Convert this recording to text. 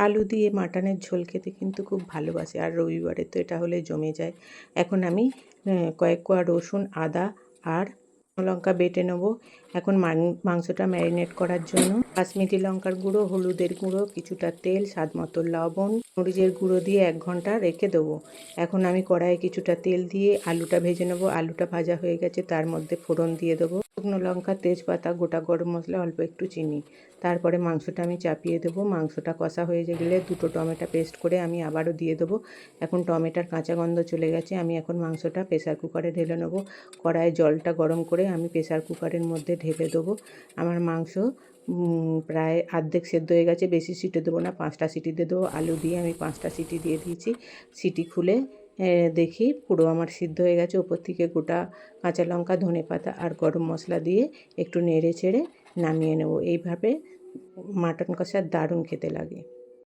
আলু দিয়ে মাটনের ঝোল খেতে কিন্তু খুব ভালোবাসে, আর রবিবারে তো এটা হলে জমে যায়। এখন আমি কয়েক কোয়া রসুন, আদা আর লঙ্কা বেটে নেবো। এখন মাংসটা ম্যারিনেট করার জন্য কাশ্মীরি লঙ্কার গুঁড়ো, হলুদের গুঁড়ো, কিছুটা তেল, স্বাদ মতো লবণ, মরিচের গুঁড়ো দিয়ে 1 ঘন্টা রেখে দেবো। এখন আমি কড়াইয়ে কিছুটা তেল দিয়ে আলুটা ভেজে নেবো। আলুটা ভাজা হয়ে গেছে, তার মধ্যে ফোড়ন দিয়ে দেবো শুকনো লঙ্কা, তেজপাতা, গোটা গরম মশলা, অল্প একটু চিনি। তারপরে মাংসটা আমি চাপিয়ে দেবো। মাংসটা কষা হয়ে গেলে 2টো টমেটো পেস্ট করে আমি আবারও দিয়ে দেবো। এখন টমেটোর কাঁচা গন্ধ চলে গেছে। আমি এখন মাংসটা প্রেসার কুকারে ঢেলে নেবো। কড়াইয়ে জলটা গরম করে আমি প্রেসার কুকারের মধ্যে ঢেলে দেবো। আমার মাংস প্রায় অর্ধেক সেদ্ধ হয়ে গেছে। বেশি সিটি দেবো না, 5টা সিটি দিয়ে দেবো। আলু দিয়ে আমি 5টা সিটি দিয়ে দিয়েছি। সিটি খুলে দেখি পুরো আমার সিদ্ধ হয়ে গেছে। ওপর থেকে গোটা কাঁচা লঙ্কা, ধনেপাতা আর গরম মশলা দিয়ে একটু নেড়ে চেড়ে নামিয়ে নেব। এইভাবে মাটন কষা দারুণ খেতে লাগে।